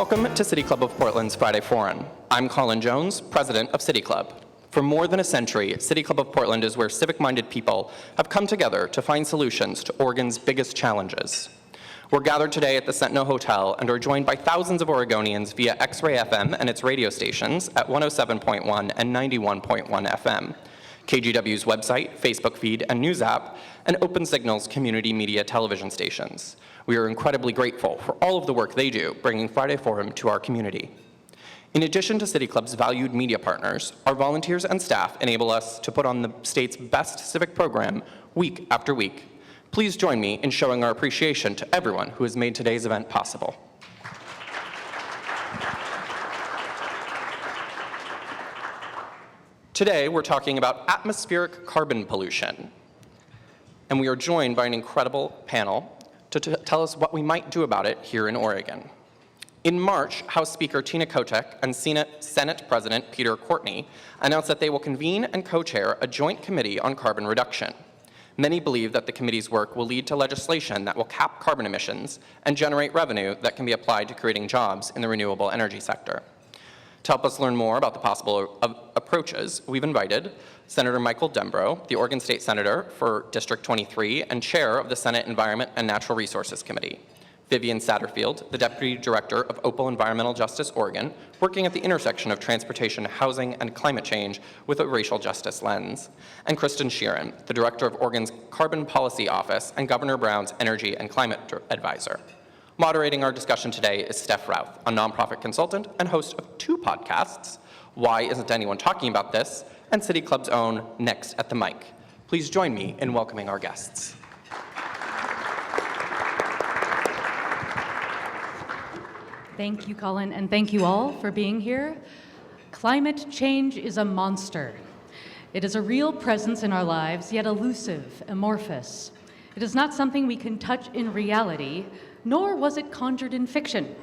Welcome to City Club of Portland's Friday Forum. I'm Colin Jones, president of City Club. For more than a century, City Club of Portland is where civic-minded people have come together to find solutions to Oregon's biggest challenges. We're gathered today at the Sentinel Hotel and are joined by thousands of Oregonians via X-Ray FM and its radio stations at 107.1 and 91.1 FM, KGW's website, Facebook feed, and news app, and Open Signal's community media television stations. We are incredibly grateful for all of the work they do, bringing Friday Forum to our community. In addition to City Club's valued media partners, our volunteers and staff enable us to put on the state's best civic program week after week. Please join me in showing our appreciation to everyone who has made today's event possible. Today, we're talking about atmospheric carbon pollution, and we are joined by an incredible panel to tell us what we might do about it here in Oregon. In March, House Speaker Tina Kotek and Senate President Peter Courtney announced that they will convene and co-chair a joint committee on carbon reduction. Many believe that the committee's work will lead to legislation that will cap carbon emissions and generate revenue that can be applied to creating jobs in the renewable energy sector. To help us learn more about the possible approaches, we've invited Senator Michael Dembrow, the Oregon State Senator for District 23 and Chair of the Senate Environment and Natural Resources Committee, Vivian Satterfield, the Deputy Director of Opal Environmental Justice Oregon, working at the intersection of transportation, housing, and climate change with a racial justice lens, and Kristen Sheeran, the Director of Oregon's Carbon Policy Office and Governor Brown's Energy and Climate Advisor. Moderating our discussion today is Steph Routh, a nonprofit consultant and host of 2 podcasts, Why Isn't Anyone Talking About This? And City Club's own Next at the Mic. Please join me in welcoming our guests. Thank you, Colin, and thank you all for being here. Climate change is a monster. It is a real presence in our lives, yet elusive, amorphous. It is not something we can touch in reality, nor was it conjured in fiction.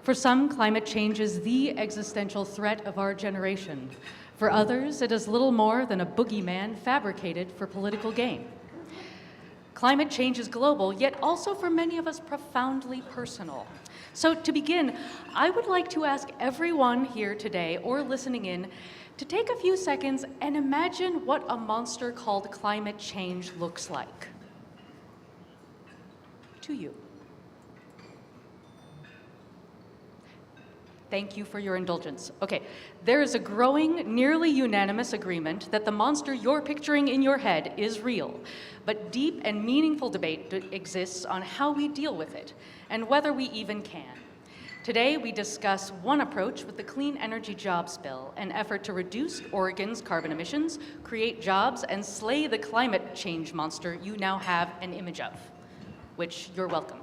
For some, climate change is the existential threat of our generation. For others, it is little more than a boogeyman fabricated for political gain. Climate change is global, yet also for many of us profoundly personal. So to begin, I would like to ask everyone here today or listening in to take a few seconds and imagine what a monster called climate change looks like to you. Thank you for your indulgence. Okay, there is a growing, nearly unanimous agreement that the monster you're picturing in your head is real, but deep and meaningful debate exists on how we deal with it and whether we even can. Today, we discuss one approach with the Clean Energy Jobs Bill, an effort to reduce Oregon's carbon emissions, create jobs, and slay the climate change monster you now have an image of, which you're welcome.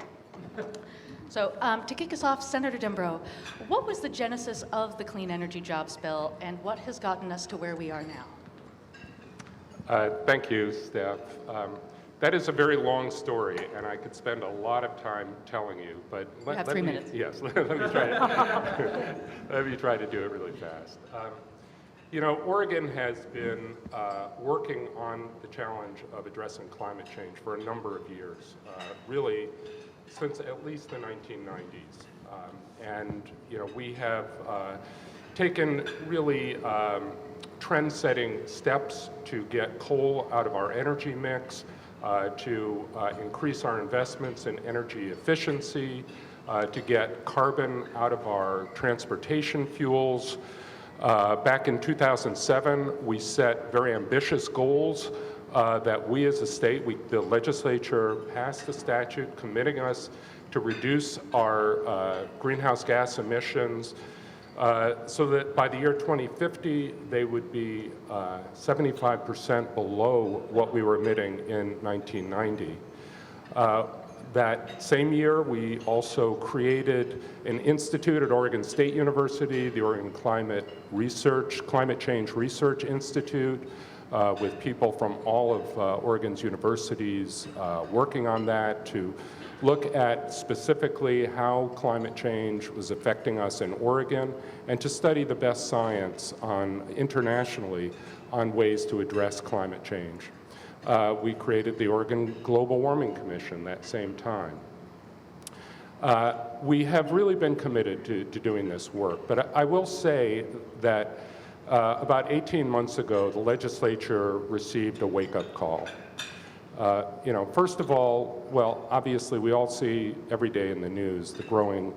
So to kick us off, Senator Dembrow, what was the genesis of the Clean Energy Jobs Bill, and what has gotten us to where we are now? Thank you, Steph. That is a very long story, and I could spend a lot of time telling you, but you have 3 minutes. Yes, let me try to do it really fast. You know, Oregon has been working on the challenge of addressing climate change for a number of years, really since at least the 1990s. And, you know, we have taken really trend-setting steps to get coal out of our energy mix, to increase our investments in energy efficiency, to get carbon out of our transportation fuels. Back in 2007, we set very ambitious goals that we as a state, the legislature passed a statute committing us to reduce our greenhouse gas emissions so that by the year 2050, they would be 75% below what we were emitting in 1990. That same year, we also created an institute at Oregon State University, the Oregon Climate Change Research Institute, with people from all of Oregon's universities working on that to look at specifically how climate change was affecting us in Oregon and to study the best science internationally on ways to address climate change. We created the Oregon Global Warming Commission that same time. We have really been committed to doing this work, but I will say that about 18 months ago, the legislature received a wake-up call. First of all, well, obviously we all see every day in the news the growing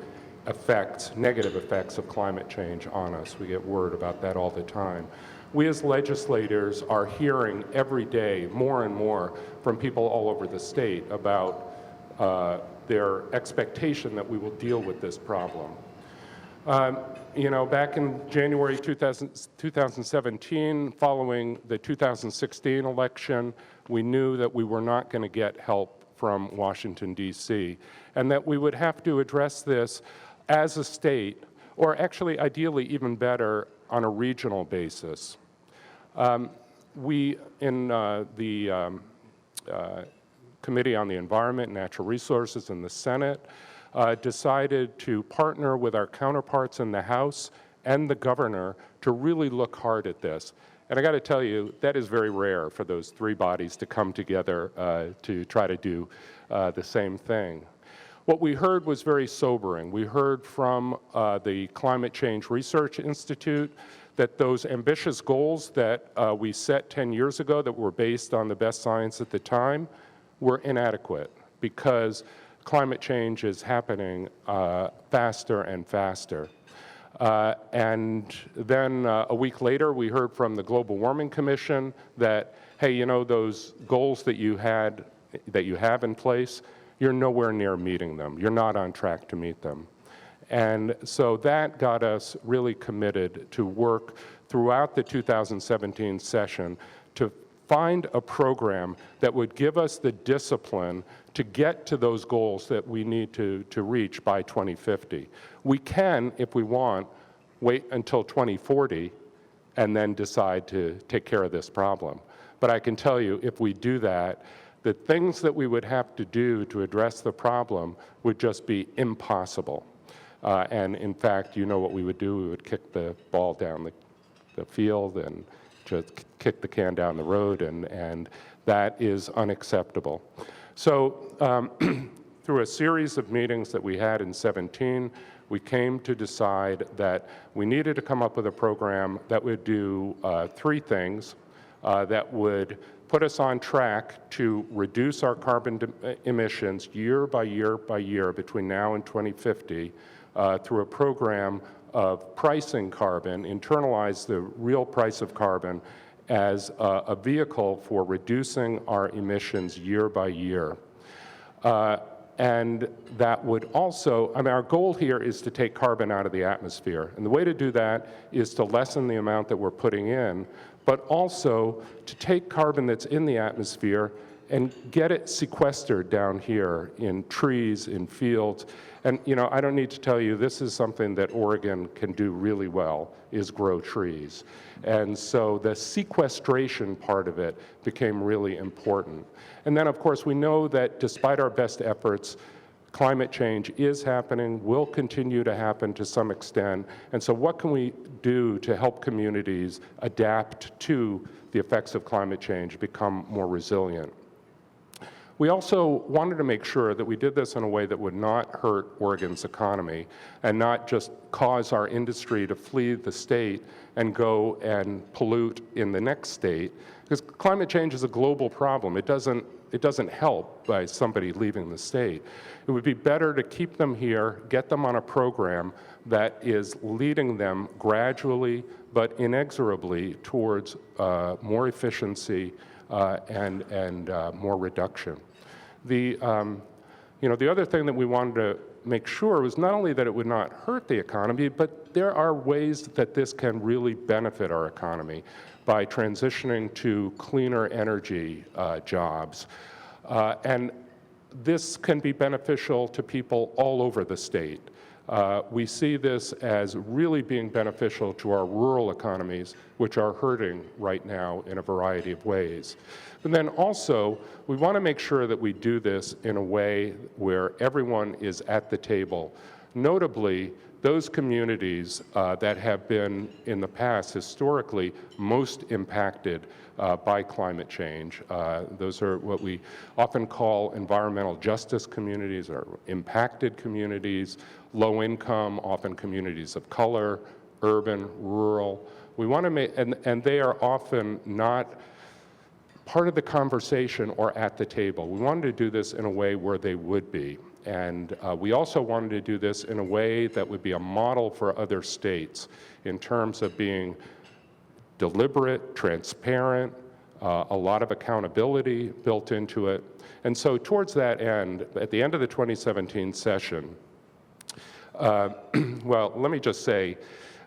effects, negative effects of climate change on us. We get word about that all the time. We as legislators are hearing every day more and more from people all over the state about their expectation that we will deal with this problem. Back in January 2017, following the 2016 election, we knew that we were not going to get help from Washington, D.C., and that we would have to address this as a state, or actually ideally even better, on a regional basis. We, in the Committee on the Environment and Natural Resources in the Senate, decided to partner with our counterparts in the House and the governor to really look hard at this. And I got to tell you, that is very rare for those three bodies to come together to try to do the same thing. What we heard was very sobering. We heard from the Climate Change Research Institute that those ambitious goals that we set 10 years ago that were based on the best science at the time were inadequate because climate change is happening faster and faster. And then a week later, we heard from the Global Warming Commission that, hey, those goals that you have in place, you're nowhere near meeting them. You're not on track to meet them. And so that got us really committed to work throughout the 2017 session to find a program that would give us the discipline to get to those goals that we need to reach by 2050. We can, if we want, wait until 2040 and then decide to take care of this problem. But I can tell you, if we do that, the things that we would have to do to address the problem would just be impossible. And in fact, what we would do? We would kick the ball down the field and just kick the can down the road, and that is unacceptable. So through a series of meetings that we had in 17, we came to decide that we needed to come up with a program that would do three things that would put us on track to reduce our carbon emissions year by year by year between now and 2050 through a program of pricing carbon, internalize the real price of carbon as a vehicle for reducing our emissions year by year. And that would also, our goal here is to take carbon out of the atmosphere. And the way to do that is to lessen the amount that we're putting in, but also to take carbon that's in the atmosphere and get it sequestered down here in trees, in fields. And I don't need to tell you, this is something that Oregon can do really well, is grow trees. And so the sequestration part of it became really important. And then, of course, we know that despite our best efforts, climate change is happening, will continue to happen to some extent. And so what can we do to help communities adapt to the effects of climate change, become more resilient? We also wanted to make sure that we did this in a way that would not hurt Oregon's economy and not just cause our industry to flee the state and go and pollute in the next state. Because climate change is a global problem. It doesn't help by somebody leaving the state. It would be better to keep them here, get them on a program that is leading them gradually but inexorably towards more efficiency and more reduction. The other thing that we wanted to make sure was not only that it would not hurt the economy, but there are ways that this can really benefit our economy by transitioning to cleaner energy jobs. And this can be beneficial to people all over the state. We see this as really being beneficial to our rural economies, which are hurting right now in a variety of ways. But then also, we want to make sure that we do this in a way where everyone is at the table, Notably, those communities that have been, in the past, historically, most impacted by climate change. Those are what we often call environmental justice communities, or impacted communities, low income, often communities of color, urban, rural. We want to make, and they are often not part of the conversation or at the table. We wanted to do this in a way where they would be. And we also wanted to do this in a way that would be a model for other states in terms of being deliberate, transparent, a lot of accountability built into it. And so towards that end, at the end of the 2017 session, well, let me just say,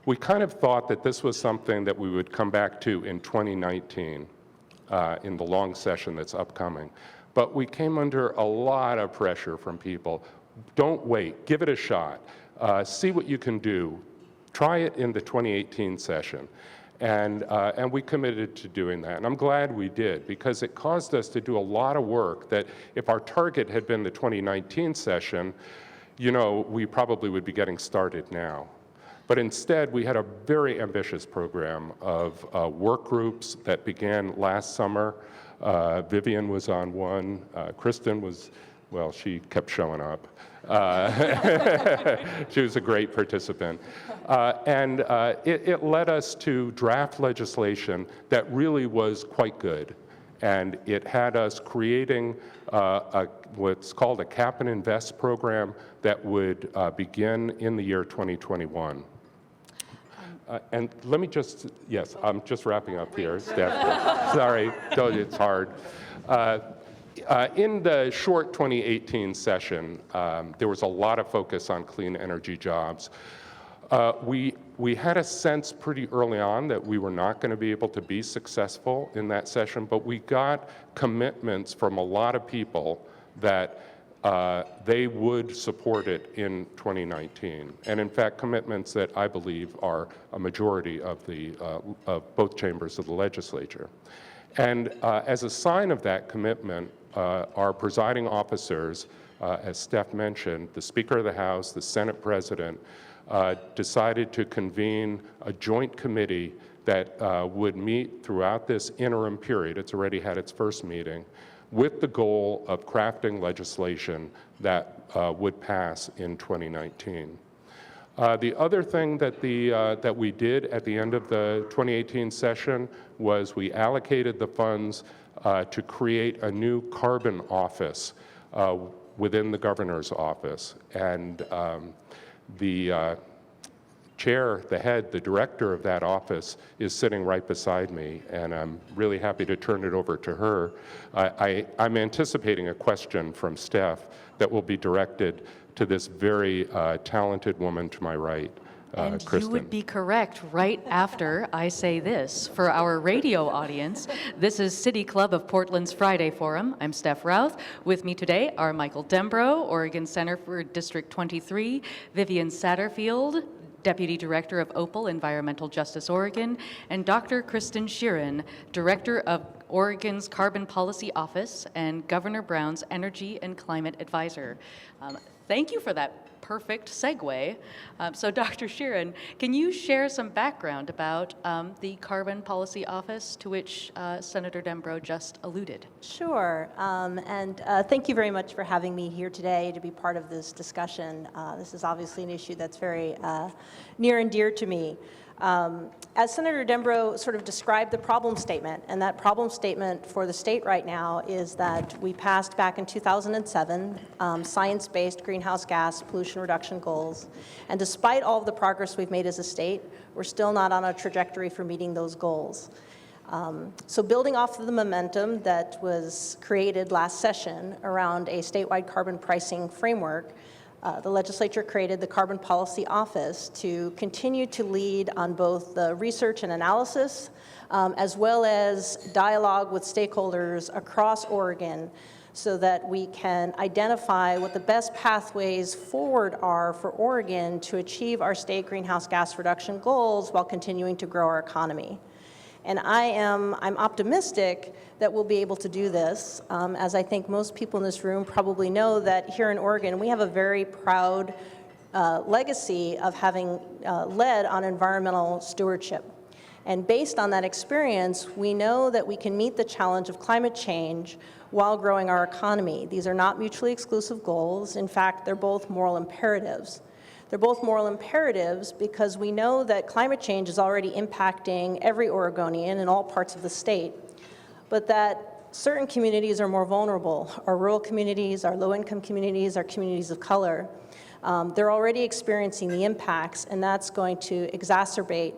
we kind of thought that this was something that we would come back to in 2019, in the long session that's upcoming. But we came under a lot of pressure from people. Don't wait, give it a shot. See what you can do. Try it in the 2018 session. And we committed to doing that. And I'm glad we did, because it caused us to do a lot of work that if our target had been the 2019 session, you know, we probably would be getting started now. But instead, we had a very ambitious program of work groups that began last summer. Vivian was on one. Kristen was, well, she kept showing up. She was a great participant. And it led us to draft legislation that really was quite good. And it had us creating what's called a cap and invest program that would begin in the year 2021. And let me just, yes, I'm just wrapping up here, Steph. Sorry, it's hard. In the short 2018 session, there was a lot of focus on clean energy jobs. We had a sense pretty early on that we were not going to be able to be successful in that session, but we got commitments from a lot of people that they would support it in 2019. And in fact, commitments that I believe are a majority of both chambers of the legislature. And as a sign of that commitment, our presiding officers, as Steph mentioned, the Speaker of the House, the Senate President, decided to convene a joint committee that would meet throughout this interim period. It's already had its first meeting, with the goal of crafting legislation that would pass in 2019. The other thing that we did at the end of the 2018 session was we allocated the funds to create a new carbon office within the governor's office. And the chair, the head, the director of that office is sitting right beside me, and I'm really happy to turn it over to her. I'm anticipating a question from Steph that will be directed to this very talented woman to my right, And Kristen. you would be correct right after I say this. For our radio audience, this is City Club of Portland's Friday Forum. I'm Steph Routh. With me today are Michael Dembrow, Oregon Center for District 23, Vivian Satterfield, Deputy Director of OPAL, Environmental Justice Oregon, and Dr. Kristen Sheeran, Director of Oregon's Carbon Policy Office and Governor Brown's Energy and Climate Advisor. Thank you for that perfect segue. So Dr. Sheeran, can you share some background about the Carbon Policy Office to which Senator Dembrow just alluded? Sure, and thank you very much for having me here today to be part of this discussion. This is obviously an issue that's very near and dear to me. As Senator Dembrow sort of described the problem statement, and that problem statement for the state right now is that we passed back in 2007 science-based greenhouse gas pollution reduction goals, and despite all of the progress we've made as a state, we're still not on a trajectory for meeting those goals. So building off of the momentum that was created last session around a statewide carbon pricing framework, the legislature created the Carbon Policy Office to continue to lead on both the research and analysis, as well as dialogue with stakeholders across Oregon so that we can identify what the best pathways forward are for Oregon to achieve our state greenhouse gas reduction goals while continuing to grow our economy. And I'm optimistic that we'll be able to do this, as I think most people in this room probably know that here in Oregon, we have a very proud legacy of having led on environmental stewardship. And based on that experience, we know that we can meet the challenge of climate change while growing our economy. These are not mutually exclusive goals. In fact, they're both moral imperatives. They're both moral imperatives because we know that climate change is already impacting every Oregonian in all parts of the state, but that certain communities are more vulnerable. Our rural communities, our low-income communities, our communities of color, they're already experiencing the impacts, and that's going to exacerbate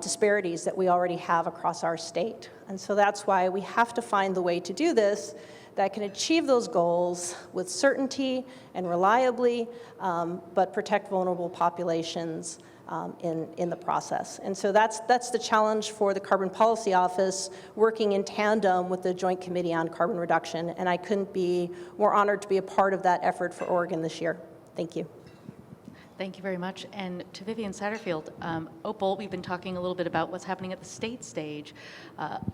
disparities that we already have across our state. And so that's why we have to find the way to do this that can achieve those goals with certainty and reliably, but protect vulnerable populations in the process. And so that's the challenge for the Carbon Policy Office, working in tandem with the Joint Committee on Carbon Reduction, and I couldn't be more honored to be a part of that effort for Oregon this year. Thank you. Thank you very much. And to Vivian Satterfield, Opal, we've been talking a little bit about what's happening at the state stage.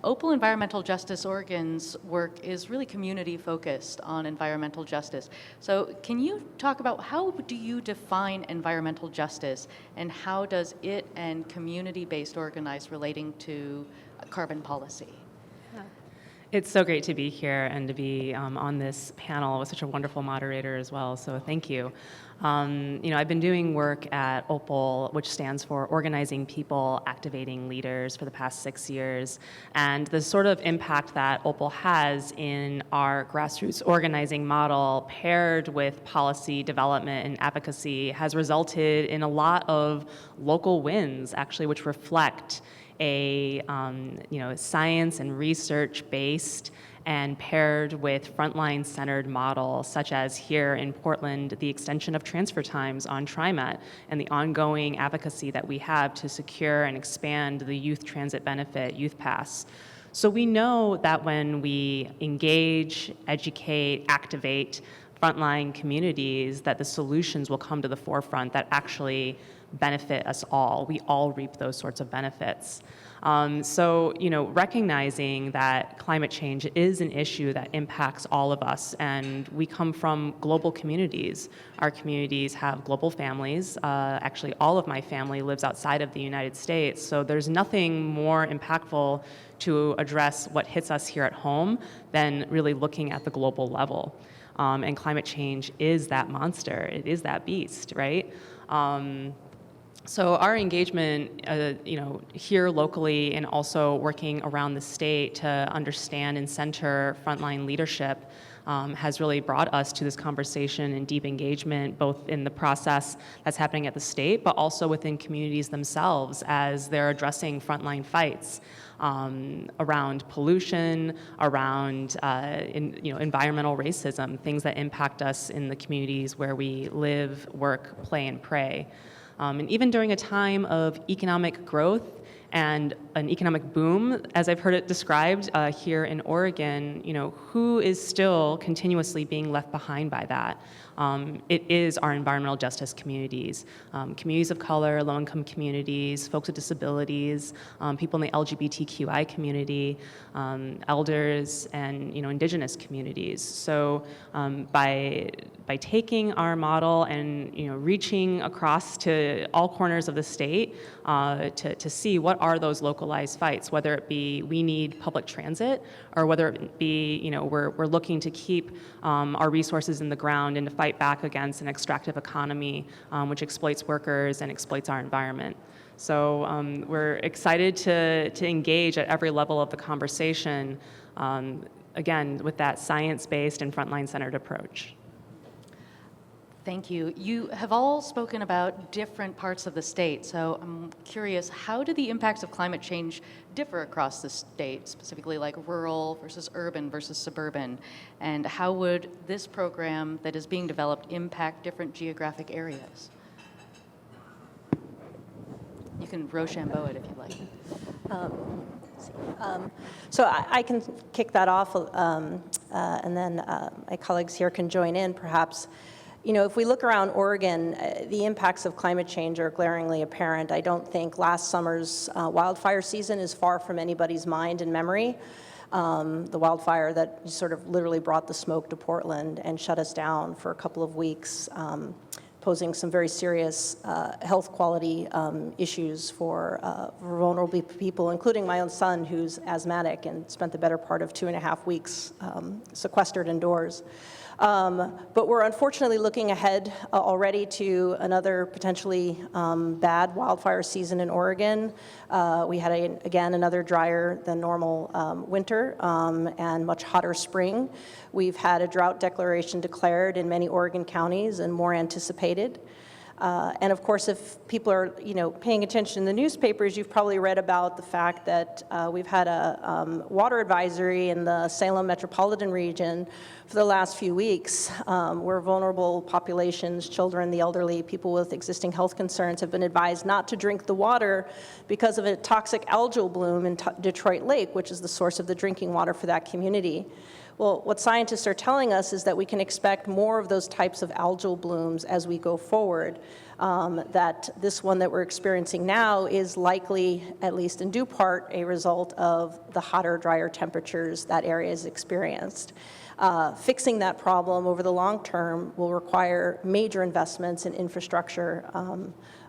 Opal Environmental Justice Oregon's work is really community focused on environmental justice. So can you talk about how do you define environmental justice, and how does it and community-based organized relating to carbon policy? It's so great to be here and to be on this panel with such a wonderful moderator as well, so thank you. I've been doing work at OPAL, which stands for Organizing People, Activating Leaders, for the past 6 years, and the sort of impact that OPAL has in our grassroots organizing model paired with policy development and advocacy has resulted in a lot of local wins, actually, which reflect a science and research-based and paired with frontline-centered model, such as here in Portland, the extension of transfer times on TriMet and the ongoing advocacy that we have to secure and expand the youth transit benefit, Youth Pass. So we know that when we engage, educate, activate frontline communities, that the solutions will come to the forefront that actually benefit us all. We all reap those sorts of benefits. Recognizing that climate change is an issue that impacts all of us, and we come from global communities. Our communities have global families. Actually, all of my family lives outside of the United States, so there's nothing more impactful to address what hits us here at home than really looking at the global level. And climate change is that monster. It is that beast, right? So our engagement, here locally and also working around the state to understand and center frontline leadership has really brought us to this conversation and deep engagement, both in the process that's happening at the state, but also within communities themselves as they're addressing frontline fights around pollution, around environmental racism, things that impact us in the communities where we live, work, play, and pray. And even during a time of economic growth and an economic boom, as I've heard it described here in Oregon, who is still continuously being left behind by that? It is our environmental justice communities, communities of color, low-income communities, folks with disabilities, people in the LGBTQI community, elders, and indigenous communities. So by taking our model and reaching across to all corners of the state to see what are those localized fights, whether it be we need public transit or whether it be we're looking to keep our resources in the ground and to fight back against an extractive economy which exploits workers and exploits our environment. So we're excited to engage at every level of the conversation, again, with that science-based and frontline-centered approach. Thank you. You have all spoken about different parts of the state, so I'm curious, how do the impacts of climate change differ across the state, specifically like rural versus urban versus suburban? And how would this program that is being developed impact different geographic areas? You can Rochambeau it if you like. So I can kick that off, and then my colleagues here can join in, perhaps. If we look around Oregon, the impacts of climate change are glaringly apparent. I don't think last summer's wildfire season is far from anybody's mind and memory. The wildfire that sort of literally brought the smoke to Portland and shut us down for a couple of weeks posing some very serious health quality issues for vulnerable people, including my own son, who's asthmatic and spent the better part of 2.5 weeks sequestered indoors. But we're unfortunately looking ahead already to another potentially bad wildfire season in Oregon. We had, again, another drier than normal winter and much hotter spring. We've had a drought declaration declared in many Oregon counties and more anticipated. And of course, if people are, paying attention in the newspapers, you've probably read about the fact that we've had a water advisory in the Salem metropolitan region for the last few weeks, where vulnerable populations, children, the elderly, people with existing health concerns have been advised not to drink the water because of a toxic algal bloom in Detroit Lake, which is the source of the drinking water for that community. Well, what scientists are telling us is that we can expect more of those types of algal blooms as we go forward, that this one that we're experiencing now is likely, at least in due part, a result of the hotter, drier temperatures that area has experienced. Fixing that problem over the long term will require major investments in infrastructure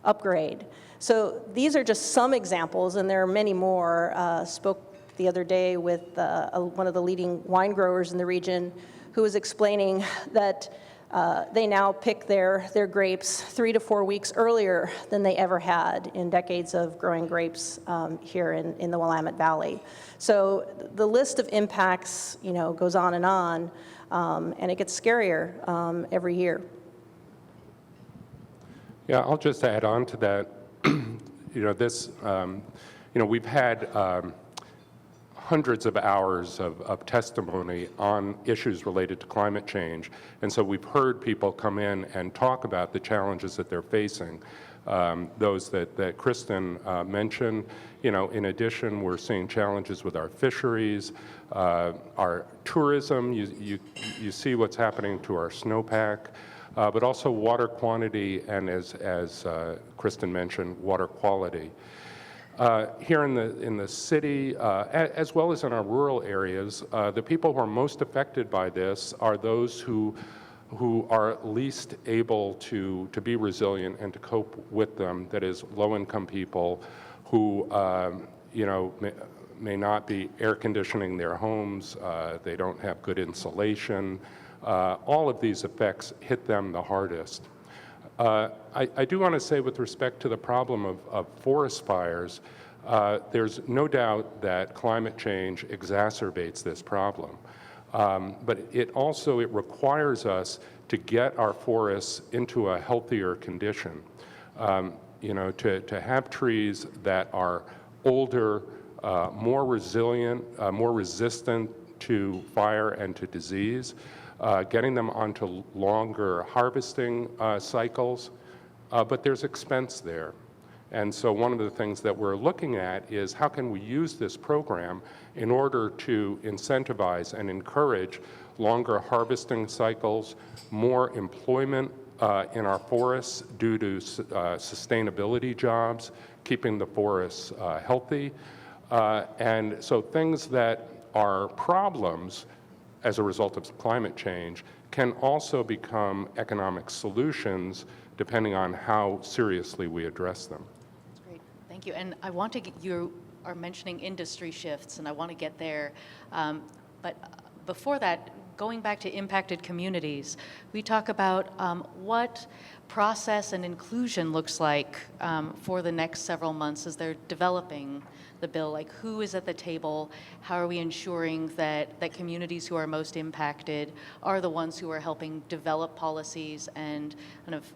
upgrade. So these are just some examples, and there are many more. Spoke the other day with one of the leading wine growers in the region, who was explaining that they now pick their grapes 3 to 4 weeks earlier than they ever had in decades of growing grapes here in the Willamette Valley. So the list of impacts, goes on, and it gets scarier every year. Yeah, I'll just add on to that. We've had hundreds of hours of testimony on issues related to climate change. And so we've heard people come in and talk about the challenges that they're facing. Those that Kristen mentioned. In addition, we're seeing challenges with our fisheries, our tourism. You see what's happening to our snowpack, but also water quantity and, as Kristen mentioned, water quality. Here in the city, as well as in our rural areas, the people who are most affected by this are those who are least able to be resilient and to cope with them. That is, low-income people who may not be air conditioning their homes. They don't have good insulation. All of these effects hit them the hardest. I do want to say, with respect to the problem of forest fires, there's no doubt that climate change exacerbates this problem. But it requires us to get our forests into a healthier condition. To have trees that are older, more resilient, more resistant to fire and to disease, getting them onto longer harvesting cycles, but there's expense there. And so one of the things that we're looking at is how can we use this program in order to incentivize and encourage longer harvesting cycles, more employment in our forests due to sustainability jobs, keeping the forests healthy. And so things that are problems as a result of climate change can also become economic solutions depending on how seriously we address them. That's great. Thank you. And I want to get, you are mentioning industry shifts, and I want to get there. But before that, going back to impacted communities, we talk about what process and inclusion looks like for the next several months as they're developing the bill. Like, who is at the table? How are we ensuring that communities who are most impacted are the ones who are helping develop policies and kind of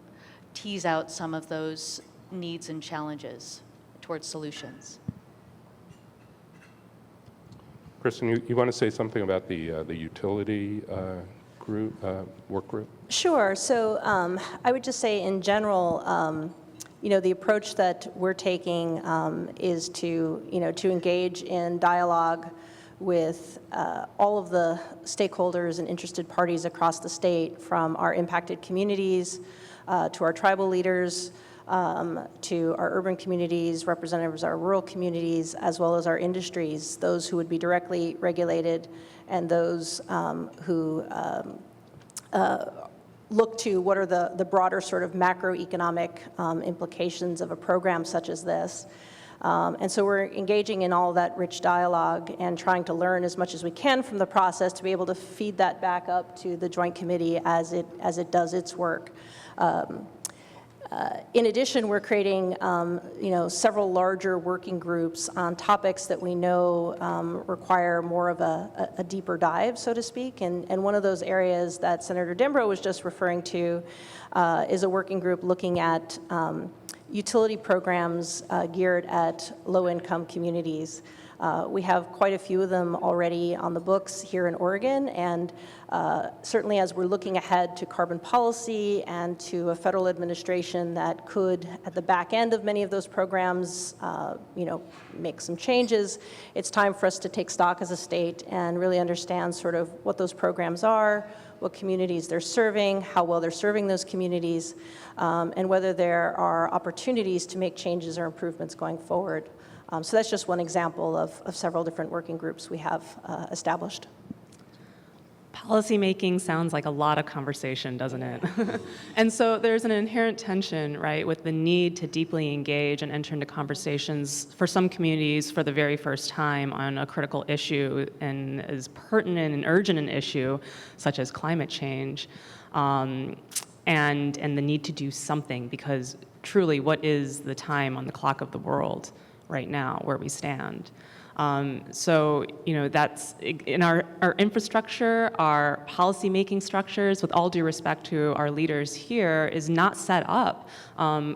tease out some of those needs and challenges towards solutions? Kristen, you want to say something about the utility group, work group? Sure. So I would just say in general, the approach that we're taking is to engage in dialogue with all of the stakeholders and interested parties across the state, from our impacted communities to our tribal leaders, to our urban communities, representatives of our rural communities, as well as our industries, those who would be directly regulated and those who look to what are the broader sort of macroeconomic implications of a program such as this. And so we're engaging in all that rich dialogue and trying to learn as much as we can from the process to be able to feed that back up to the Joint Committee as it does its work. In addition, we're creating several larger working groups on topics that we know require more of a deeper dive, so to speak. And one of those areas that Senator Dembro was just referring to is a working group looking at utility programs geared at low-income communities. We have quite a few of them already on the books here in Oregon, and certainly as we're looking ahead to carbon policy and to a federal administration that could, at the back end of many of those programs, make some changes, it's time for us to take stock as a state and really understand sort of what those programs are, what communities they're serving, how well they're serving those communities, and whether there are opportunities to make changes or improvements going forward. So that's just one example of several different working groups we have established. Policymaking sounds like a lot of conversation, doesn't it? And so there's an inherent tension, right, with the need to deeply engage and enter into conversations for some communities for the very first time on a critical issue and as pertinent and urgent an issue such as climate change, and the need to do something, because truly, what is the time on the clock of the world right now where we stand? So, that's in our infrastructure, our policy-making structures, with all due respect to our leaders here, is not set up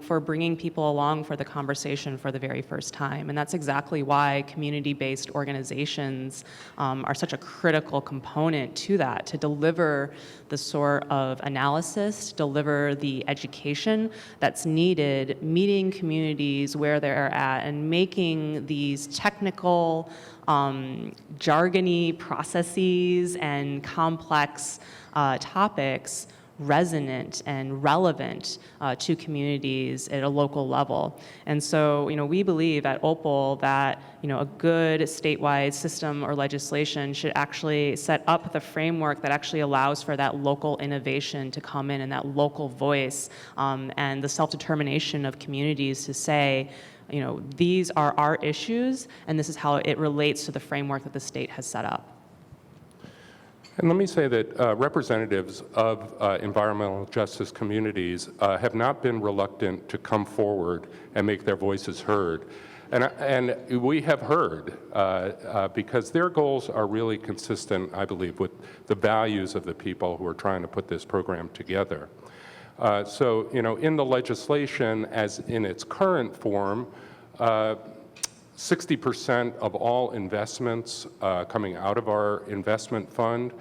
for bringing people along for the conversation for the very first time. And that's exactly why community-based organizations are such a critical component to that, to deliver the sort of analysis, deliver the education that's needed, meeting communities where they're at, and making these technical, jargony processes and complex topics resonant and relevant to communities at a local level. And so, we believe at Opal that, a good statewide system or legislation should actually set up the framework that actually allows for that local innovation to come in and that local voice and the self-determination of communities to say, these are our issues, and this is how it relates to the framework that the state has set up. And let me say that representatives of environmental justice communities have not been reluctant to come forward and make their voices heard. And we have heard, because their goals are really consistent, I believe, with the values of the people who are trying to put this program together. So, in the legislation, as in its current form, 60% of all investments coming out of our investment fund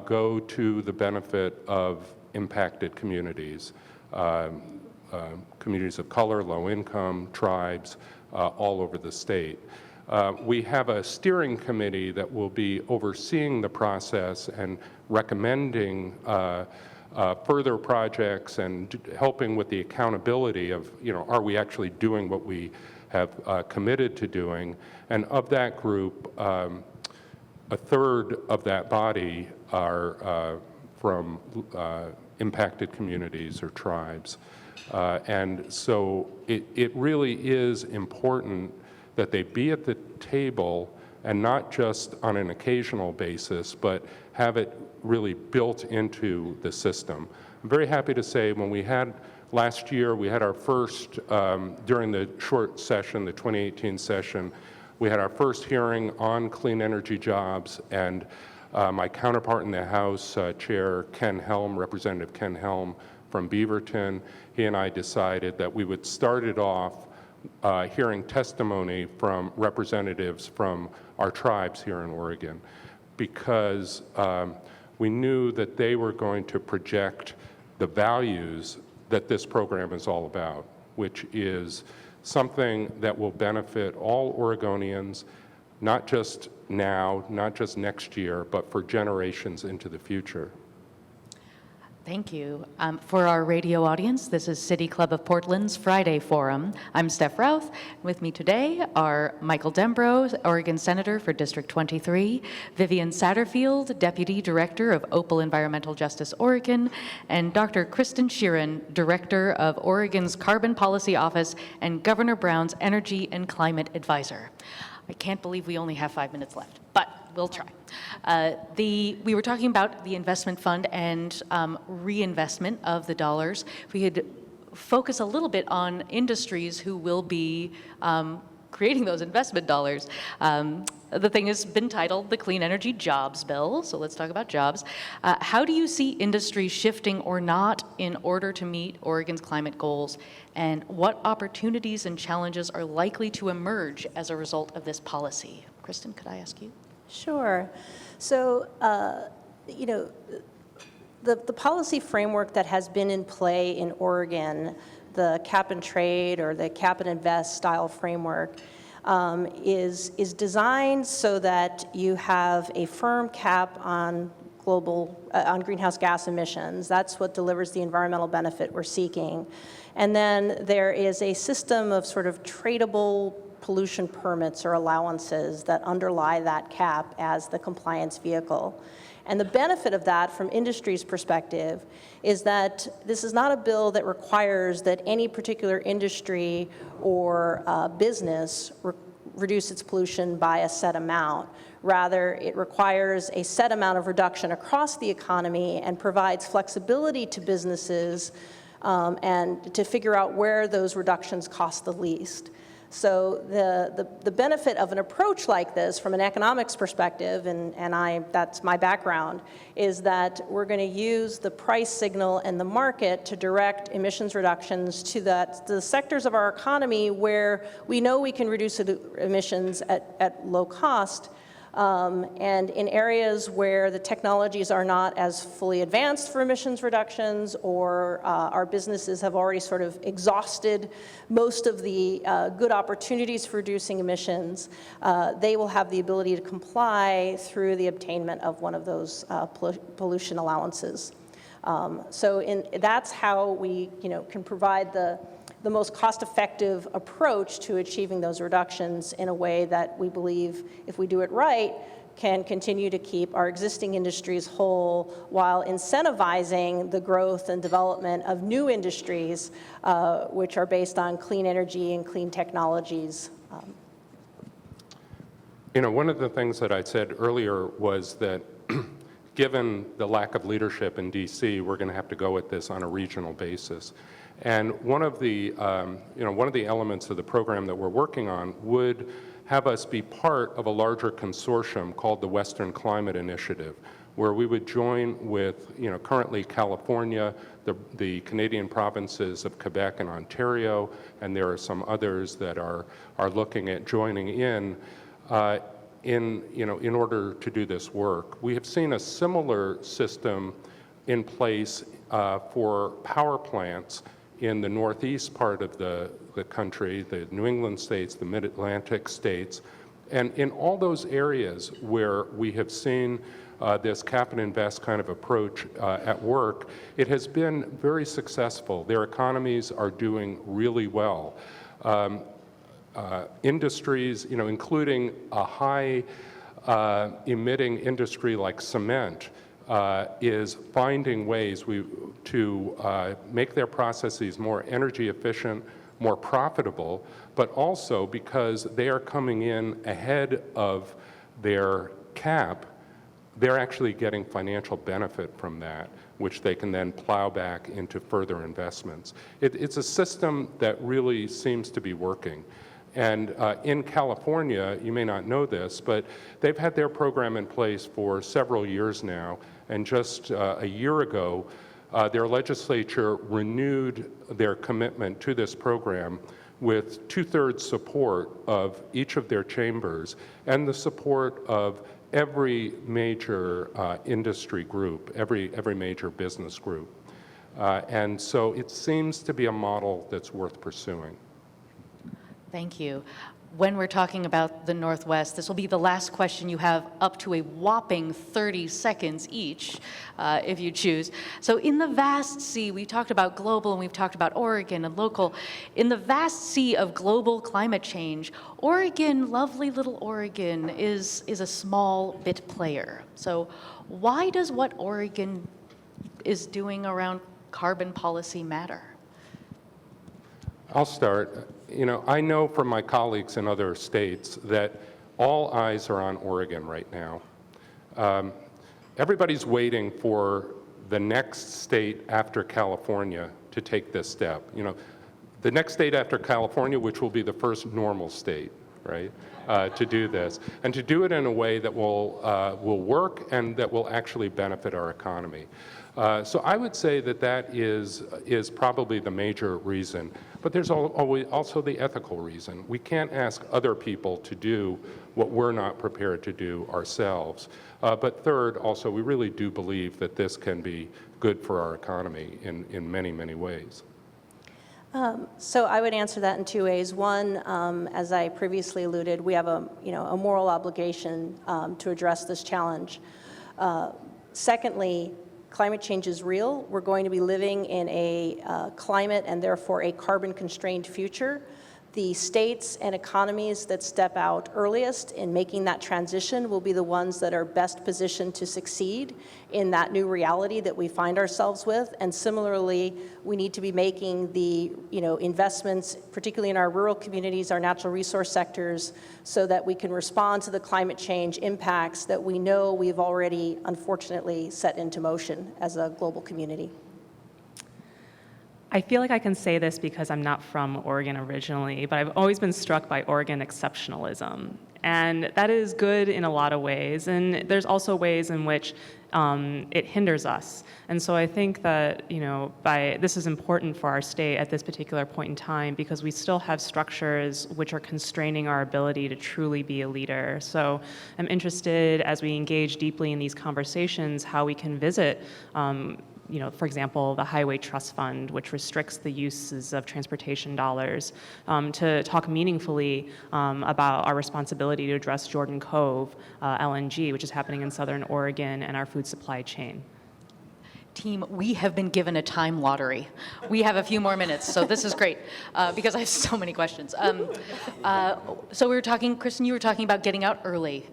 go to the benefit of impacted communities, communities of color, low income, tribes, all over the state. We have a steering committee that will be overseeing the process and recommending further projects and helping with the accountability of, are we actually doing what we have committed to doing? And of that group, a third of that body are from impacted communities or tribes. And so it really is important that they be at the table and not just on an occasional basis, but have it really built into the system. I'm very happy to say when we had last year, we had our first, during the short session, the 2018 session, we had our first hearing on clean energy jobs, and my counterpart in the House, Chair Ken Helm, Representative Ken Helm from Beaverton, he and I decided that we would start it off hearing testimony from representatives from our tribes here in Oregon, because we knew that they were going to project the values that this program is all about, which is something that will benefit all Oregonians, not just now, not just next year, but for generations into the future. Thank you. For our radio audience, this is City Club of Portland's Friday Forum. I'm Steph Routh. With me today are Michael Dembro, Oregon Senator for District 23, Vivian Satterfield, Deputy Director of Opal Environmental Justice Oregon, and Dr. Kristen Sheeran, Director of Oregon's Carbon Policy Office and Governor Brown's Energy and Climate Advisor. I can't believe we only have 5 minutes left, but we'll try. We were talking about the investment fund and reinvestment of the dollars. If we could focus a little bit on industries who will be creating those investment dollars. The thing has been titled the Clean Energy Jobs Bill, so let's talk about jobs. How do you see industry shifting or not in order to meet Oregon's climate goals? And what opportunities and challenges are likely to emerge as a result of this policy? Kristen, could I ask you? Sure. So, the policy framework that has been in play in Oregon, the cap and trade or the cap and invest style framework, is designed so that you have a firm cap on on greenhouse gas emissions. That's what delivers the environmental benefit we're seeking. And then there is a system of sort of tradable pollution permits or allowances that underlie that cap as the compliance vehicle. And the benefit of that from industry's perspective is that this is not a bill that requires that any particular industry or business reduce its pollution by a set amount. Rather, it requires a set amount of reduction across the economy and provides flexibility to businesses and to figure out where those reductions cost the least. So the benefit of an approach like this from an economics perspective, and that's my background, is that we're going to use the price signal and the market to direct emissions reductions to the sectors of our economy where we know we can reduce emissions at low cost, and in areas where the technologies are not as fully advanced for emissions reductions, or our businesses have already sort of exhausted most of the good opportunities for reducing emissions, they will have the ability to comply through the obtainment of one of those pollution allowances. That's how we can provide the most cost-effective approach to achieving those reductions in a way that we believe, if we do it right, can continue to keep our existing industries whole while incentivizing the growth and development of new industries, which are based on clean energy and clean technologies. One of the things that I said earlier was that given the lack of leadership in DC, we're going to have to go at this on a regional basis. And one of the elements of the program that we're working on would have us be part of a larger consortium called the Western Climate Initiative, where we would join with, currently California, the Canadian provinces of Quebec and Ontario, and there are some others that are looking at joining in order to do this work. We have seen a similar system in place for power plants in the northeast part of the country, the New England states, the mid-Atlantic states. And in all those areas where we have seen this cap and invest kind of approach at work, it has been very successful. Their economies are doing really well. Industries, including a high emitting industry like cement, is finding ways to make their processes more energy efficient, more profitable, but also because they are coming in ahead of their cap, they're actually getting financial benefit from that, which they can then plow back into further investments. It's a system that really seems to be working. And in California, you may not know this, but they've had their program in place for several years now. And just a year ago, their legislature renewed their commitment to this program with 2/3 support of each of their chambers and the support of every major industry group, every major business group. And so it seems to be a model that's worth pursuing. Thank you. when we're talking about the Northwest. This will be the last question. You have up to a whopping 30 seconds each, if you choose. So in the vast sea, we talked about global and we've talked about Oregon and local. In the vast sea of global climate change, Oregon, lovely little Oregon, is a small bit player. So why does what Oregon is doing around carbon policy matter? I'll start. You know, I know from my colleagues in other states that all eyes are on Oregon right now. Everybody's waiting for the next state after California to take this step. You know, the next state after California, which will be the first normal state, right, to do this, and to do it in a way that will work and that will actually benefit our economy. So I would say that that is probably the major reason. But there's always also the ethical reason. We can't ask other people to do what we're not prepared to do ourselves. But third, also, we really do believe that this can be good for our economy in many, many ways. So I would answer that in two ways. One, as I previously alluded, we have a moral obligation to address this challenge. Secondly, climate change is real. We're going to be living in a climate and therefore a carbon-constrained future. The states and economies that step out earliest in making that transition will be the ones that are best positioned to succeed in that new reality that we find ourselves with. And similarly, we need to be making the investments, particularly in our rural communities, our natural resource sectors, so that we can respond to the climate change impacts that we know we've already, unfortunately, set into motion as a global community. I feel like I can say this because I'm not from Oregon originally, but I've always been struck by Oregon exceptionalism. And that is good in a lot of ways. And there's also ways in which it hinders us. And so I think that, this is important for our state at this particular point in time because we still have structures which are constraining our ability to truly be a leader. So I'm interested as we engage deeply in these conversations, how we can visit for example, the Highway Trust Fund, which restricts the uses of transportation dollars, to talk meaningfully about our responsibility to address Jordan Cove LNG, which is happening in Southern Oregon, and our food supply chain. Team, we have been given a time lottery. We have a few more minutes, so this is great because I have so many questions. So we were talking, Kristen, you were talking about getting out early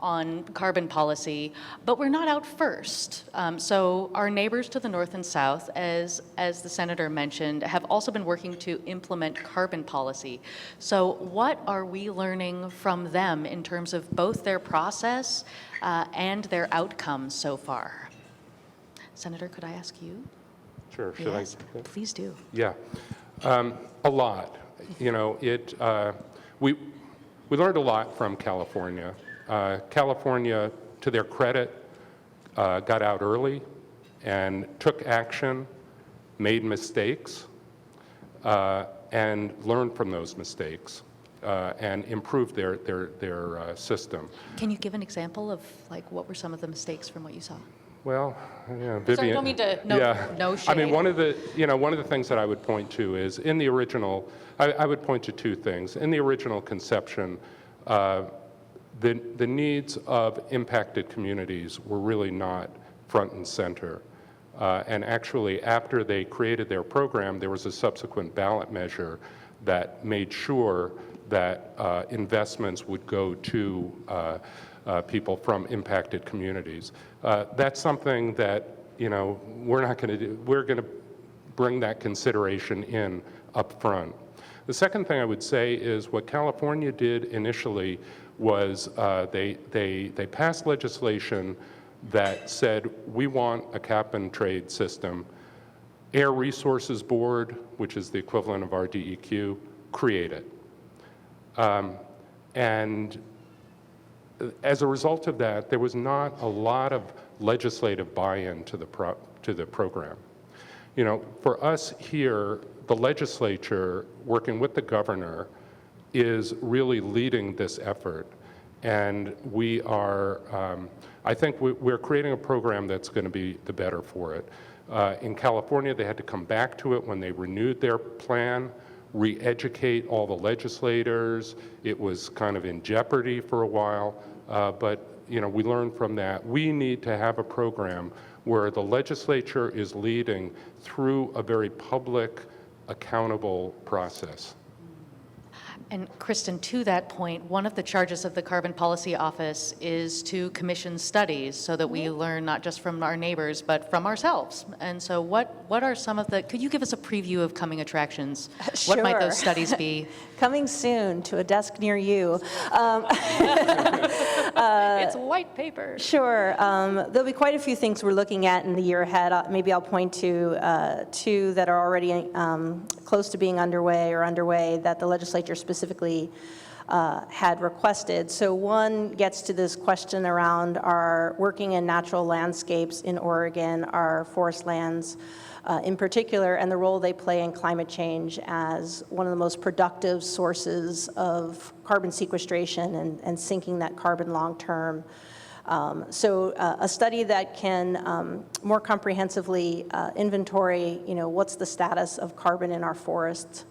on carbon policy, but we're not out first. So our neighbors to the north and south, as the senator mentioned, have also been working to implement carbon policy. So what are we learning from them in terms of both their process and their outcomes so far? Senator, could I ask you? Sure. Should Yes, I? please do. Yeah, a lot. We learned a lot from California. California, to their credit, got out early and took action, made mistakes, and learned from those mistakes and improved their system. Can you give an example of what were some of the mistakes from what you saw? Well, yeah, Vivian. Sorry, I don't mean to, no shade. I mean, one of the things that I would point to is in the original, I would point to two things. In the original conception, the needs of impacted communities were really not front and center. And actually, after they created their program, there was a subsequent ballot measure that made sure that investments would go to people from impacted communities. That's something that we're not going to do. We're going to bring that consideration in up front. The second thing I would say is what California did initially was they passed legislation that said we want a cap and trade system. Air Resources Board, which is the equivalent of our DEQ, create it. And as a result of that, there was not a lot of legislative buy-in to the program. For us here, the legislature, working with the governor, is really leading this effort. And we are, I think we're creating a program that's going to be the better for it. In California, they had to come back to it when they renewed their plan, re-educate all the legislators. It was kind of in jeopardy for a while, but we learned from that. We need to have a program where the legislature is leading through a very public, accountable process. And Kristen, to that point, one of the charges of the Carbon Policy Office is to commission studies so that we learn not just from our neighbors, but from ourselves. And so what are some of could you give us a preview of coming attractions? Sure. What might those studies be? Coming soon to a desk near you. It's white paper. Sure. There'll be quite a few things we're looking at in the year ahead. Maybe I'll point to two that are already close to being underway that the legislature specifically had requested. So one gets to this question around our working in natural landscapes in Oregon, our forest lands in particular, and the role they play in climate change as one of the most productive sources of carbon sequestration and sinking that carbon long term. So a study that can more comprehensively inventory, what's the status of carbon in our forests,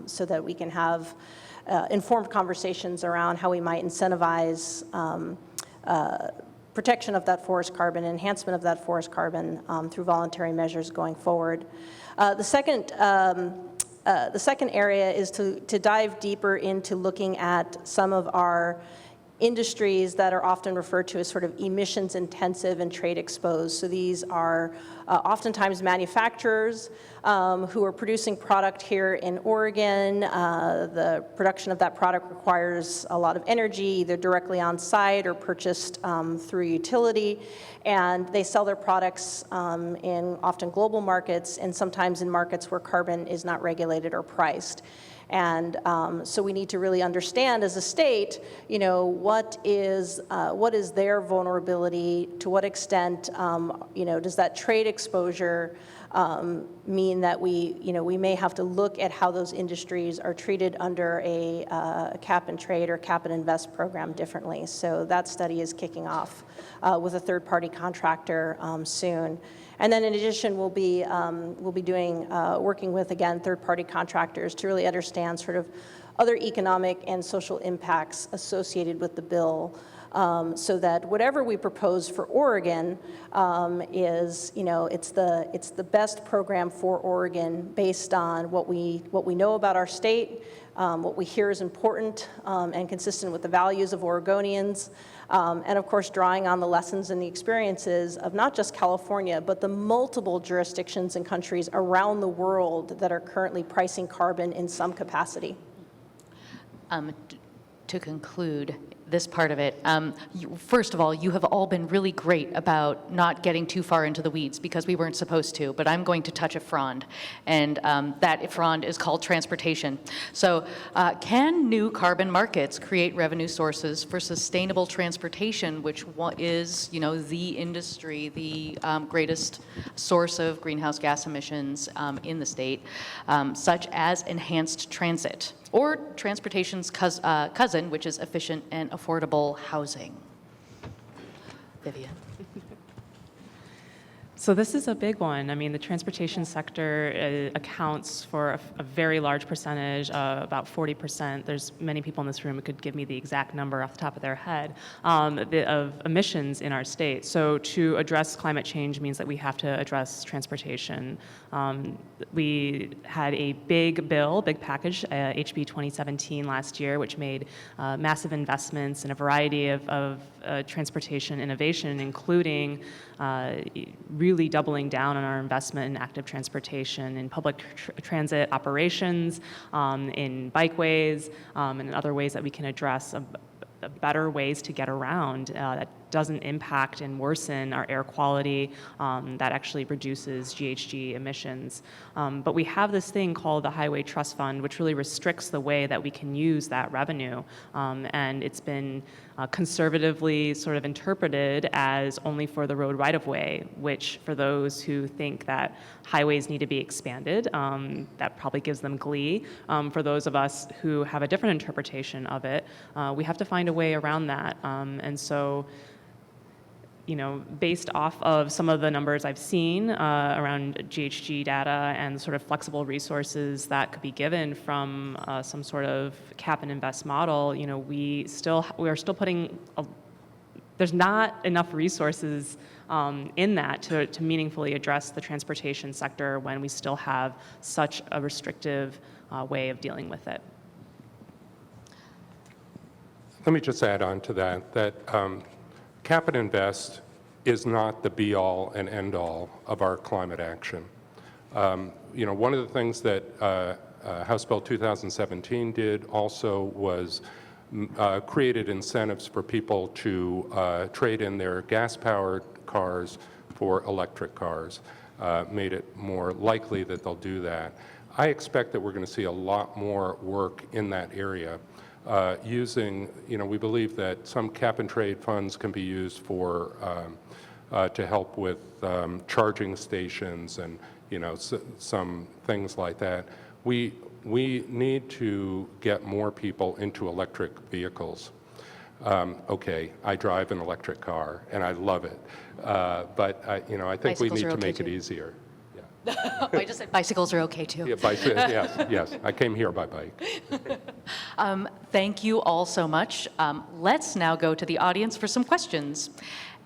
so that we can have informed conversations around how we might incentivize protection of that forest carbon, enhancement of that forest carbon through voluntary measures going forward. The second area is to dive deeper into looking at some of our industries that are often referred to as sort of emissions intensive and trade exposed. So these are oftentimes manufacturers who are producing product here in Oregon. The production of that product requires a lot of energy, either directly on site or purchased through utility. And they sell their products in often global markets and sometimes in markets where carbon is not regulated or priced. And so we need to really understand as a state, what is their vulnerability, to what extent, does that trade exposure mean that we may have to look at how those industries are treated under a cap and trade or cap and invest program differently. So that study is kicking off with a third-party contractor soon. And then in addition, we'll be doing, working with, again, third-party contractors to really understand sort of other economic and social impacts associated with the bill, so that whatever we propose for Oregon is, it's the best program for Oregon based on what we know about our state, what we hear is important and consistent with the values of Oregonians, and of course drawing on the lessons and the experiences of not just California, but the multiple jurisdictions and countries around the world that are currently pricing carbon in some capacity. To conclude this part of it, first of all, you have all been really great about not getting too far into the weeds because we weren't supposed to, but I'm going to touch a frond, and that frond is called transportation. So can new carbon markets create revenue sources for sustainable transportation, which is, the industry, the greatest source of greenhouse gas emissions in the state, such as enhanced transit? Or transportation's cousin, which is efficient and affordable housing. Vivian. So this is a big one. I mean, the transportation sector accounts for a very large percentage, about 40%. There's many people in this room who could give me the exact number off the top of their head of emissions in our state. So to address climate change means that we have to address transportation. We had a big package, HB 2017 last year, which made massive investments in a variety of transportation innovation, including really doubling down on our investment in active transportation, in public transit operations, in bikeways, and in other ways that we can address better ways to get around that doesn't impact and worsen our air quality, that actually reduces GHG emissions. But we have this thing called the Highway Trust Fund, which really restricts the way that we can use that revenue. And it's been conservatively sort of interpreted as only for the road right-of-way, which for those who think that highways need to be expanded, that probably gives them glee. For those of us who have a different interpretation of it, we have to find a way around that. And so based off of some of the numbers I've seen around GHG data and sort of flexible resources that could be given from some sort of cap and invest model, we are still putting there's not enough resources in that to meaningfully address the transportation sector when we still have such a restrictive way of dealing with it. Let me just add on to that cap and invest is not the be-all and end-all of our climate action. One of the things that House Bill 2017 did also was created incentives for people to trade in their gas-powered cars for electric cars, made it more likely that they'll do that. I expect that we're going to see a lot more work in that area. We believe that some cap-and-trade funds can be used for to help with charging stations and some things like that. We need to get more people into electric vehicles. Okay, I drive an electric car and I love it, but I think we need to make it easier. I just said bicycles are okay too. Yeah, yes. I came here by bike. Thank you all so much. Let's now go to the audience for some questions.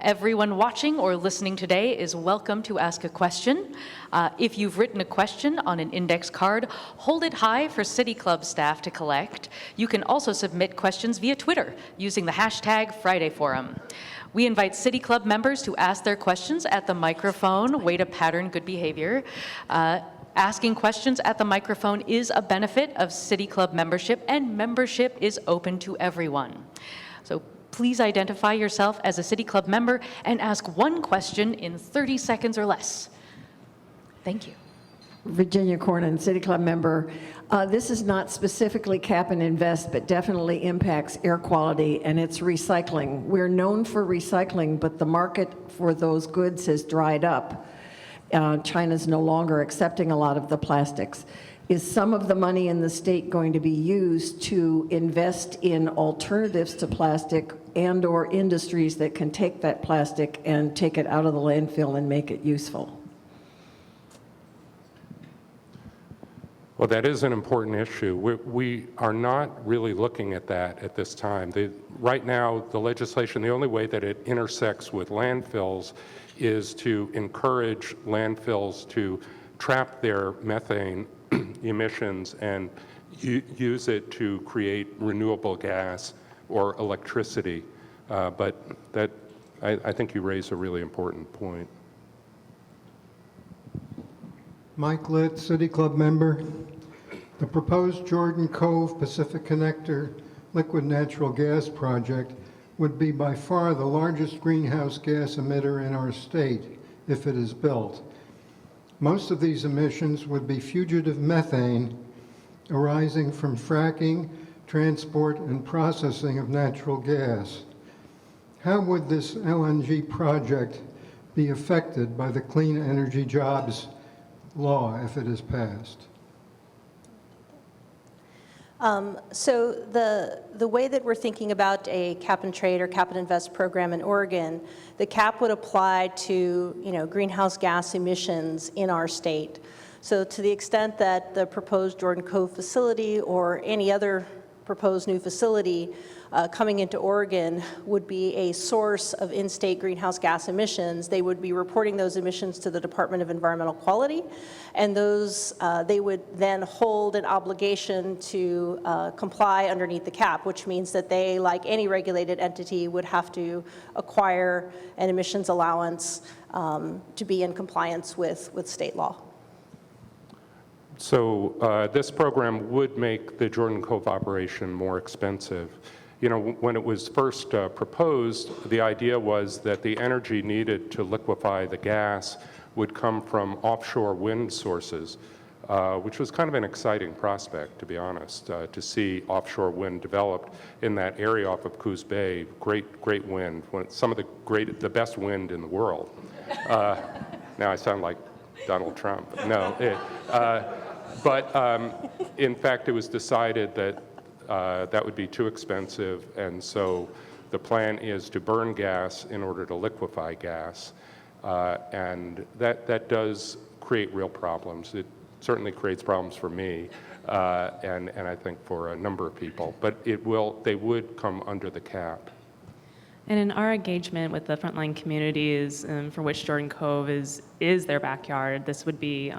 Everyone watching or listening today is welcome to ask a question. If you've written a question on an index card, hold it high for City Club staff to collect. You can also submit questions via Twitter using the hashtag #FridayForum. We invite City Club members to ask their questions at the microphone, way to pattern good behavior. Asking questions at the microphone is a benefit of City Club membership, and membership is open to everyone. So please identify yourself as a City Club member and ask one question in 30 seconds or less. Thank you. Virginia Cornyn, City Club member. This is not specifically cap and invest, but definitely impacts air quality, and it's recycling. We're known for recycling, but the market for those goods has dried up. China's no longer accepting a lot of the plastics. Is some of the money in the state going to be used to invest in alternatives to plastic and/or industries that can take that plastic and take it out of the landfill and make it useful? Well, that is an important issue. We are not really looking at that at this time. Right now, the legislation, the only way that it intersects with landfills is to encourage landfills to trap their methane emissions and use it to create renewable gas or electricity. But I think you raise a really important point. Mike Litt, City Club member. The proposed Jordan Cove Pacific Connector liquid natural gas project would be by far the largest greenhouse gas emitter in our state if it is built. Most of these emissions would be fugitive methane arising from fracking, transport, and processing of natural gas. How would this LNG project be affected by the Clean Energy Jobs law if it is passed? So the way that we're thinking about a cap and trade or cap and invest program in Oregon, the cap would apply to greenhouse gas emissions in our state. So to the extent that the proposed Jordan Cove facility or any other proposed new facility coming into Oregon would be a source of in-state greenhouse gas emissions, they would be reporting those emissions to the Department of Environmental Quality, and those they would then hold an obligation to comply underneath the cap, which means that they, like any regulated entity, would have to acquire an emissions allowance to be in compliance with state law. So this program would make the Jordan Cove operation more expensive. When it was first proposed, the idea was that the energy needed to liquefy the gas would come from offshore wind sources, which was kind of an exciting prospect, to be honest, to see offshore wind developed in that area off of Coos Bay. Great wind, some of the best wind in the world. Now I sound like Donald Trump. No, but in fact, it was decided that that would be too expensive, and so The plan is to burn gas in order to liquefy gas, and that does create real problems. It certainly creates problems for me, and I think for a number of people, but they would come under the cap. And in our engagement with the frontline communities for which Jordan Cove is their backyard, this would be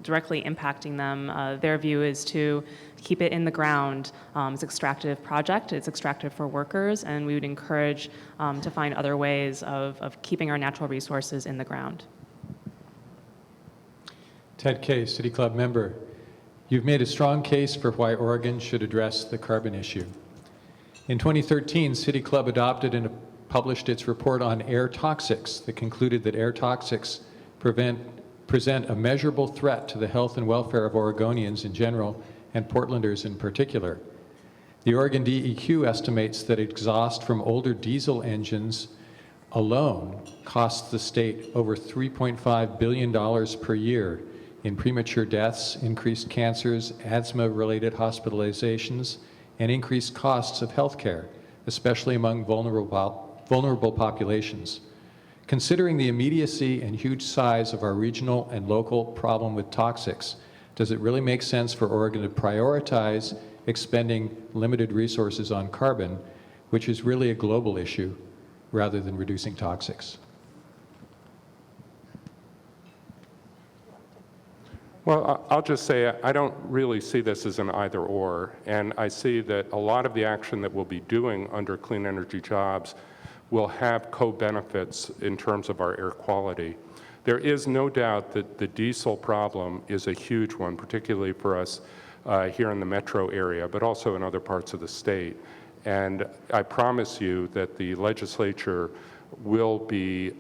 directly impacting them. Their view is to keep it in the ground. It's an extractive project. It's extractive for workers, and we would encourage to find other ways of keeping our natural resources in the ground. Ted Kay, City Club member. You've made a strong case for why Oregon should address the carbon issue. In 2013, City Club adopted and published its report on air toxics that concluded that air toxics present a measurable threat to the health and welfare of Oregonians in general and Portlanders in particular. The Oregon DEQ estimates that exhaust from older diesel engines alone costs the state over $3.5 billion per year in premature deaths, increased cancers, asthma-related hospitalizations, and increased costs of health care, especially among vulnerable populations. Considering the immediacy and huge size of our regional and local problem with toxics, does it really make sense for Oregon to prioritize expending limited resources on carbon, which is really a global issue, rather than reducing toxics? Well, I'll just say I don't really see this as an either-or, and I see that a lot of the action that we'll be doing under clean energy jobs will have co-benefits in terms of our air quality. There is no doubt that the diesel problem is a huge one, particularly for us here in the metro area, but also in other parts of the state. And I promise you that the legislature will be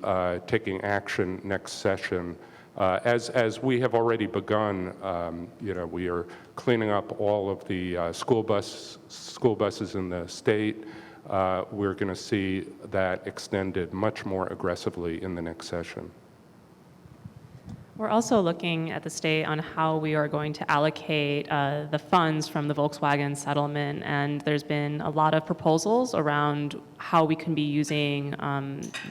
taking action next session. As we have already begun, we are cleaning up all of the school buses in the state. We're going to see that extended much more aggressively in the next session. We're also looking at the state on how we are going to allocate the funds from the Volkswagen settlement, and there's been a lot of proposals around how we can be using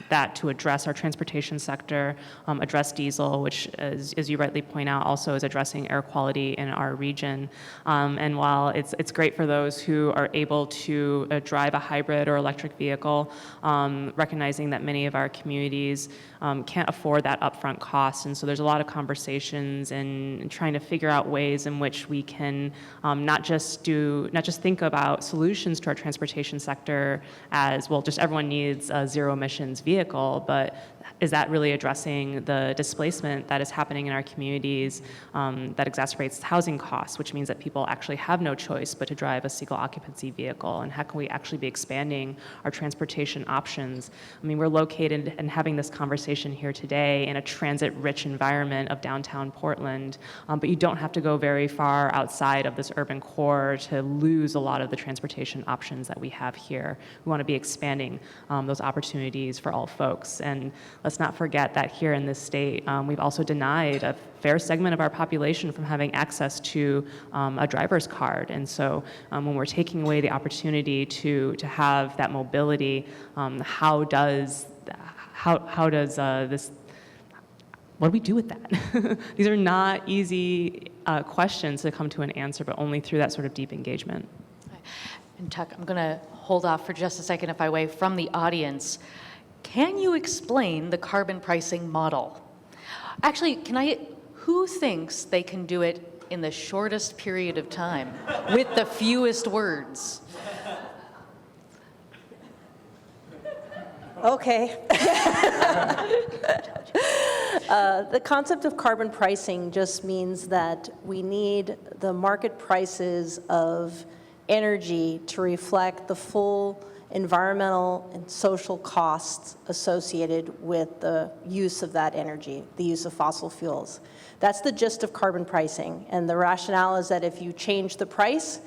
that to address our transportation sector, address diesel, which, as you rightly point out, also is addressing air quality in our region. And while it's great for those who are able to drive a hybrid or electric vehicle, recognizing that many of our communities can't afford that upfront cost, and so there's a lot of conversations and trying to figure out ways in which we can not just think about solutions to our transportation sector as, well, just everyone needs a zero emissions vehicle, but is that really addressing the displacement that is happening in our communities that exacerbates housing costs, which means that people actually have no choice but to drive a single occupancy vehicle? And how can we actually be expanding our transportation options? I mean, we're located and having this conversation here today in a transit-rich environment of downtown Portland, but you don't have to go very far outside of this urban core to lose a lot of the transportation options that we have here. We want to be expanding those opportunities for all folks. And let's not forget that here in this state, we've also denied a fair segment of our population from having access to a driver's card. And so when we're taking away the opportunity to have that mobility, how does this, what do we do with that? These are not easy questions to come to an answer, but only through that sort of deep engagement. And Tuck, I'm going to hold off for just a second, if I may, from the audience. Can you explain the carbon pricing model? Actually, who thinks they can do it in the shortest period of time with the fewest words? Okay. The concept of carbon pricing just means that we need the market prices of energy to reflect the full environmental and social costs associated with the use of that energy, the use of fossil fuels. That's the gist of carbon pricing. And the rationale is that if you change the price,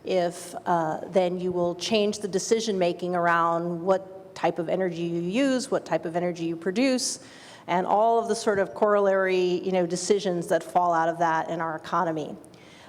then you will change the decision-making around what type of energy you use, what type of energy you produce, and all of the sort of corollary decisions that fall out of that in our economy.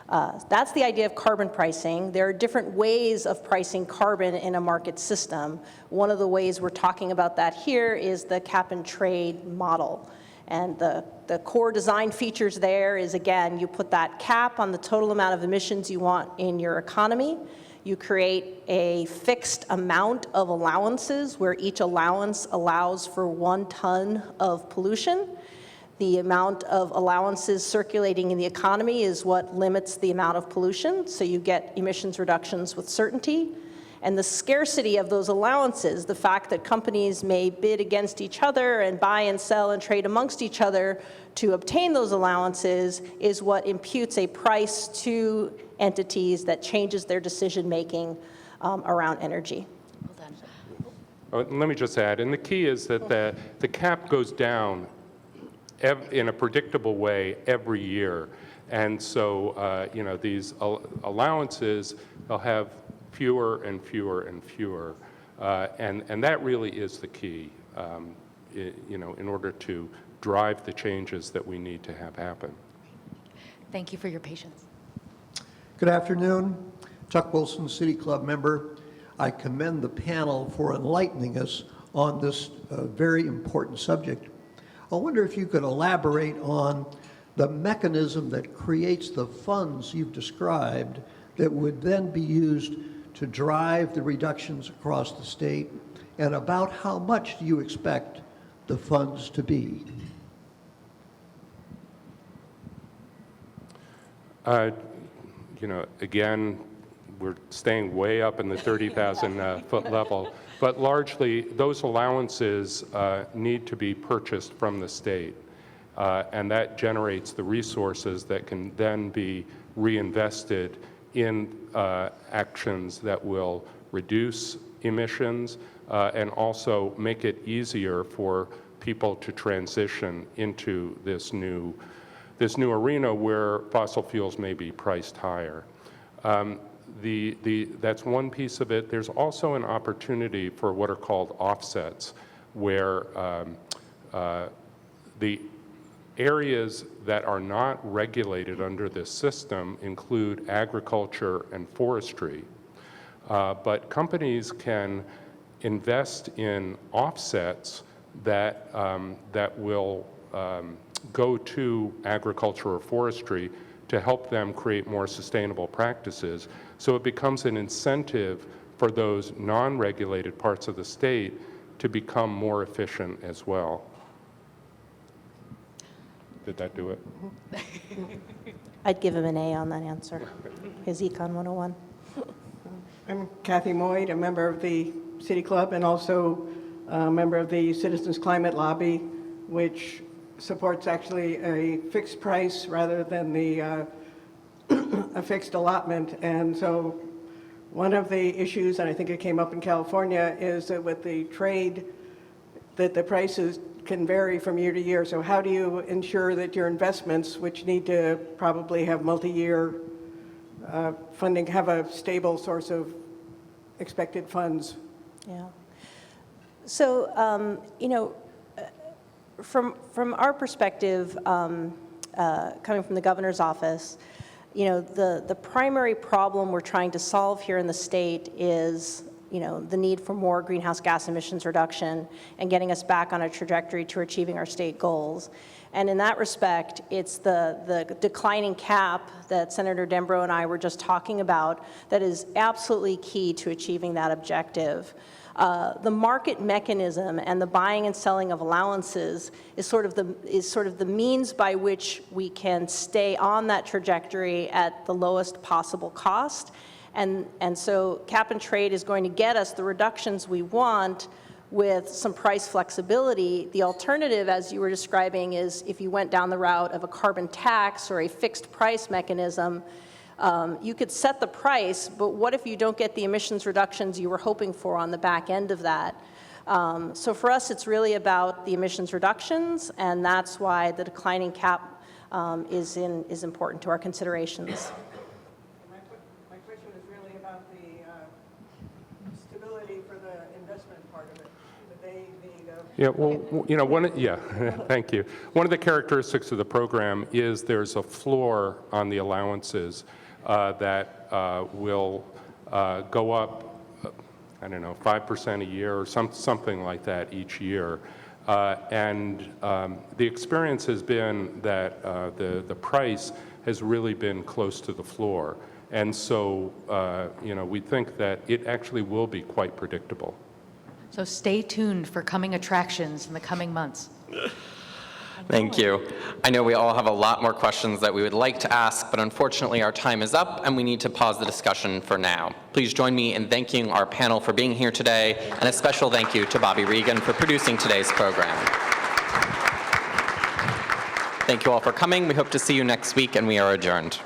That's the idea of carbon pricing. There are different ways of pricing carbon in a market system. One of the ways we're talking about that here is the cap and trade model. And the core design features there is, again, you put that cap on the total amount of emissions you want in your economy. You create a fixed amount of allowances where each allowance allows for 1 ton of pollution. The amount of allowances circulating in the economy is what limits the amount of pollution, so you get emissions reductions with certainty. And the scarcity of those allowances, the fact that companies may bid against each other and buy and sell and trade amongst each other to obtain those allowances, is what imputes a price to entities that changes their decision-making around energy. Let me just add, and the key is that the cap goes down in a predictable way every year. And so, these allowances, they'll have fewer and fewer and fewer. And that really is the key, in order to drive the changes that we need to have happen. Thank you for your patience. Good afternoon. Chuck Wilson, City Club member. I commend the panel for enlightening us on this very important subject. I wonder if you could elaborate on the mechanism that creates the funds you've described that would then be used to drive the reductions across the state, and about how much do you expect the funds to be? Again, we're staying way up in the 30,000 foot level, but largely those allowances need to be purchased from the state, and that generates the resources that can then be reinvested in actions that will reduce emissions and also make it easier for people to transition into this new arena where fossil fuels may be priced higher. That's one piece of it. There's also an opportunity for what are called offsets, where the areas that are not regulated under this system include agriculture and forestry. But companies can invest in offsets that will go to agriculture or forestry to help them create more sustainable practices. So it becomes an incentive for those non-regulated parts of the state to become more efficient as well. Did that do it? I'd give him an A on that answer, his Econ 101. I'm Kathy Moyd, a member of the City Club and also a member of the Citizens Climate Lobby, which supports actually a fixed price rather than a fixed allotment. And so one of the issues, and I think it came up in California, is that with the trade, that the prices can vary from year to year. So how do you ensure that your investments, which need to probably have multi-year funding, have a stable source of expected funds? Yeah. So, from our perspective, coming from the governor's office, the primary problem we're trying to solve here in the state is, the need for more greenhouse gas emissions reduction and getting us back on a trajectory to achieving our state goals. And in that respect, it's the declining cap that Senator Dembro and I were just talking about that is absolutely key to achieving that objective. The market mechanism and the buying and selling of allowances is sort of the means by which we can stay on that trajectory at the lowest possible cost. And so cap and trade is going to get us the reductions we want with some price flexibility. The alternative, as you were describing, is if you went down the route of a carbon tax or a fixed price mechanism, you could set the price, but what if you don't get the emissions reductions you were hoping for on the back end of that? So for us, it's really about the emissions reductions, and that's why the declining cap is important to our considerations. My question is really about the stability for the investment part of it. The Yeah, well, you know, thank you. One of the characteristics of the program is there's a floor on the allowances that will go up, I don't know, 5% a year or something like that each year. And the experience has been that the price has really been close to the floor. And so, you know, we think that it actually will be quite predictable. So stay tuned for coming attractions in the coming months. Thank you. I know we all have a lot more questions that we would like to ask, but unfortunately our time is up and we need to pause the discussion for now. Please join me in thanking our panel for being here today, and a special thank you to Bobby Regan for producing today's program. Thank you all for coming. We hope to see you next week, and we are adjourned.